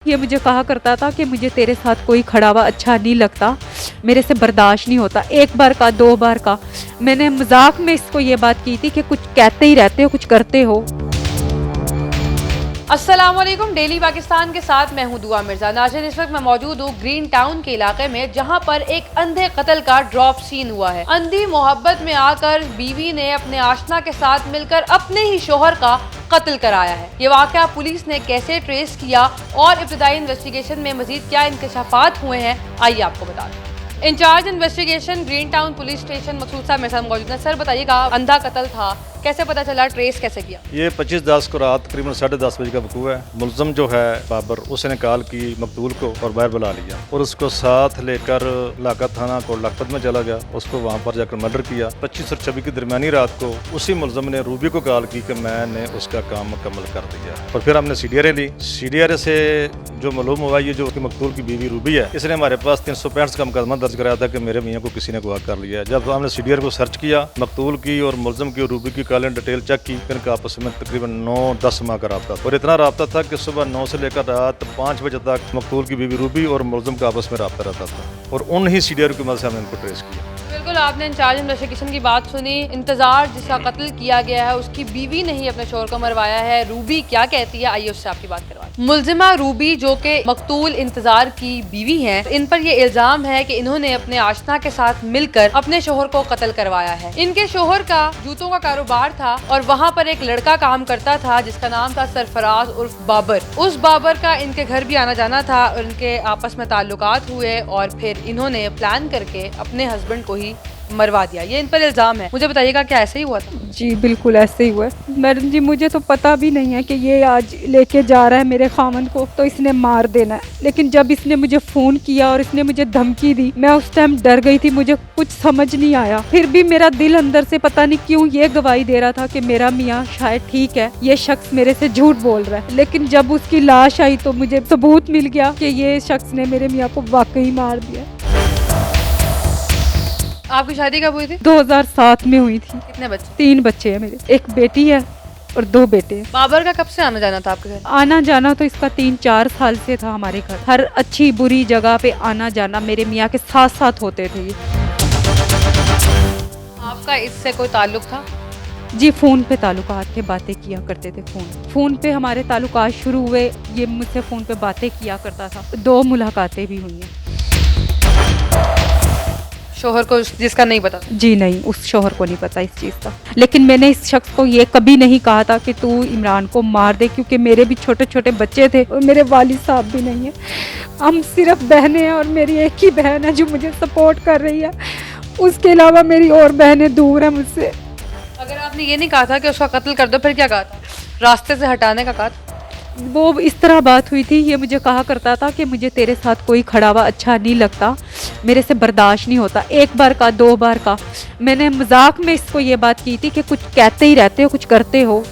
ये मुझे कहा करता था कि मुझे तेरे साथ कोई खड़ा हुआ अच्छा नहीं लगता, मेरे से बर्दाश्त नहीं होता। एक बार का, दो बार का मैंने मजाक में इसको ये बात की थी कि कुछ कहते ही रहते हो, कुछ करते हो। अस्सलामुअलैकुम, डेली पाकिस्तान के साथ मैं हूं दुआ मिर्जा। नाज़रीन, इस वक्त मैं मौजूद हूं ग्रीन टाउन के इलाके में, जहां पर एक अंधे कत्ल का ड्रॉप सीन हुआ है। अंधी मोहब्बत में आकर बीवी ने अपने आशना के साथ मिलकर अपने ही शोहर का कत्ल कराया है। ये वाकया पुलिस ने कैसे ट्रेस किया और इब्तिदाई इन्वेस्टिगेशन में मजीद क्या इंकशाफात हुए हैं, आइए आपको बता दें। In-charge investigation Green Town police station Maqsood साहब मेरे साथ मौजूद है। सर बताइएगा, अंधा कत्ल था, कैसे पता चला, ट्रेस कैसे किया? ये 25/10 को रात तकरीबन 10:30 बजे का वकूआ है। मुलजम जो है बाबर, उसने कॉल की मकतूल को और बाहर बुला लिया और उसको साथ लेकर लाका थाना को लखपत में चला गया। उसको वहाँ पर जाकर मर्डर किया। 25 और 26 की दरमियानी रात को उसी मुलजम ने रूबी को कॉल की कि मैंने उसका काम मुकम्मल कर दिया। और फिर हमने CDRA ली। CDRA से जो मालूम हुआ, ये जो मकतूल की बीवी रूबी है, इसने हमारे पास 365 का मुकदमा दर्ज कराया था कि मेरे मियाँ को किसी ने अगवा कर लिया। जब हमने CDRA को सर्च किया, मकतूल की और मुलजम की और रूबी की कॉल डिटेल चेक की, इनका आपस में तकरीबन 9-10 माह का रब्ता था। और इतना रब्ता था कि सुबह 9 से लेकर रात 5 बजे तक मकतूल की बीवी रूबी और मुलजम का आपस में रब्ता रहता था। और उन ही CDRA की मदद से हमने इनको ट्रेस किया। बिल्कुल, आपने इंचार्ज इन्वेस्टिगेशन की बात सुनी। इंतजार जिसका कत्ल किया गया है, उसकी बीवी ने ही अपने शोहर को मरवाया है। रूबी क्या कहती है, आइए उससे आपकी बात करवाएं। मुलजिमा रूबी, जो कि मकतूल इंतजार की बीवी हैं, इन पर यह इल्जाम है कि इन्होंने अपने आशना के साथ मिलकर अपने शोहर को कत्ल करवाया है। इनके शोहर का जूतों का कारोबार था और वहाँ पर एक लड़का काम करता था जिसका नाम था सरफराज उर्फ बाबर। उस बाबर का इनके घर भी आना जाना था और इनके आपस में ताल्लुकात हुए और फिर इन्होंने प्लान करके अपने हस्बैंड को ही मरवा दिया। ये इन पर इल्जाम है। मुझे बताइएगा, क्या ऐसे ही हुआ था? जी बिल्कुल ऐसे ही हुआ है मैडम जी। मुझे तो पता भी नहीं है कि ये आज लेके जा रहा है मेरे खामन को, तो इसने मार देना है। लेकिन जब इसने मुझे फ़ोन किया और इसने मुझे धमकी दी, मैं उस टाइम डर गई थी, मुझे कुछ समझ नहीं आया। फिर भी मेरा दिल अंदर से पता नहीं क्यों ये गवाही दे रहा था कि मेरा मियाँ शायद ठीक है, ये शख्स मेरे से झूठ बोल रहा है। लेकिन जब उसकी लाश आई तो मुझे सबूत मिल गया कि ये शख्स ने मेरे मियाँ को वाकई मार दिया। आपकी शादी कब हुई थी? 2007 में हुई थी। कितने बच्चे? 3 बच्चे हैं मेरे, एक बेटी है और 2 बेटे हैं। बाबर का कब से आना जाना था आपके घर? आना जाना तो इसका 3-4 साल से था हमारे घर। हर अच्छी बुरी जगह पे आना जाना मेरे मियाँ के साथ साथ होते थे। आपका इससे कोई ताल्लुक था? जी फ़ोन पे ताल्लुकात थे, बातें किया करते थे। फ़ोन पे हमारे ताल्लुकात शुरू हुए। ये मुझसे फ़ोन पे बातें किया करता था। 2 मुलाकातें भी हुई हैं। शोहर को जिसका नहीं पता? जी नहीं, उस शोहर को नहीं पता इस चीज़ का। लेकिन मैंने इस शख्स को ये कभी नहीं कहा था कि तू इमरान को मार दे, क्योंकि मेरे भी छोटे छोटे बच्चे थे और मेरे वालिद साहब भी नहीं है। हम सिर्फ बहनें हैं और मेरी एक ही बहन है जो मुझे सपोर्ट कर रही है। उसके अलावा मेरी और बहनें दूर हैं मुझसे। अगर आपने ये नहीं कहा था कि उसका कत्ल कर दो, फिर क्या कहा था? रास्ते से हटाने का कहा था? वो इस तरह बात हुई थी, ये मुझे कहा करता था कि मुझे तेरे साथ कोई खड़ा हुआ अच्छा नहीं लगता, मेरे से बर्दाश्त नहीं होता। एक बार का, 2 बार का मैंने मजाक में इसको ये बात की थी कि कुछ कहते ही रहते हो, कुछ करते हो।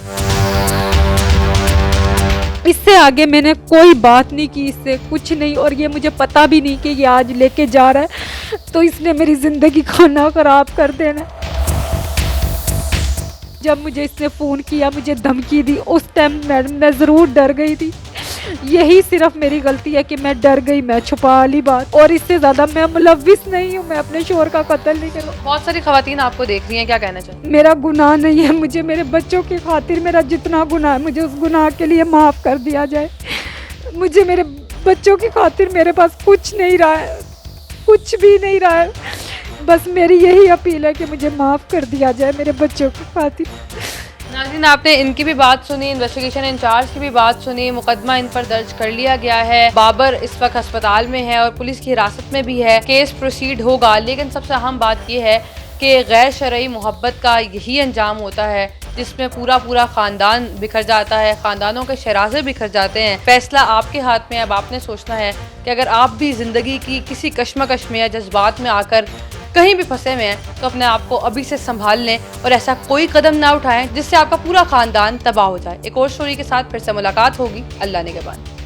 इससे आगे मैंने कोई बात नहीं की, इससे कुछ नहीं। और ये मुझे पता भी नहीं कि ये आज लेके जा रहा है, तो इसने मेरी ज़िंदगी को ना खराब कर देना। जब मुझे इसने फ़ोन किया, मुझे धमकी दी, उस टाइम मैडम मैं ज़रूर डर गई थी। यही सिर्फ मेरी गलती है कि मैं डर गई, मैं छुपा ली बात। और इससे ज़्यादा मैं मुलव्विस नहीं हूँ, मैं अपने शोहर का कत्ल नहीं करूँ। बहुत सारी खवातीन आपको देख रही हैं, क्या कहना चाहिए? मेरा गुनाह नहीं है, मुझे मेरे बच्चों की खातिर मेरा जितना गुनाह है, मुझे उस गुनाह के लिए माफ़ कर दिया जाए। मुझे मेरे बच्चों की खातिर मेरे पास कुछ नहीं रहा है, कुछ भी नहीं रहा है। बस मेरी यही अपील है कि मुझे माफ़ कर दिया जाए मेरे बच्चों की खातिर। नाज़रीन, आपने इनकी भी बात सुनी, इन्वेस्टिगेशन इंचार्ज की भी बात सुनी। मुकदमा इन पर दर्ज कर लिया गया है। बाबर इस वक्त अस्पताल में है और पुलिस की हिरासत में भी है। केस प्रोसीड होगा। लेकिन सबसे अहम बात यह है कि गैर शरई मोहब्बत का यही अंजाम होता है जिसमें पूरा ख़ानदान बिखर जाता है, ख़ानदानों के शराजे बिखर जाते हैं। फैसला आपके हाथ में है। अब आपने सोचना है कि अगर आप भी ज़िंदगी की किसी कश्मकश में या जज्बात में आकर कहीं भी फंसे हुए हैं, तो अपने आप को अभी से संभाल लें और ऐसा कोई कदम ना उठाएं जिससे आपका पूरा ख़ानदान तबाह हो जाए। एक और स्टोरी के साथ फिर से मुलाकात होगी। अल्लाह ने के बाद।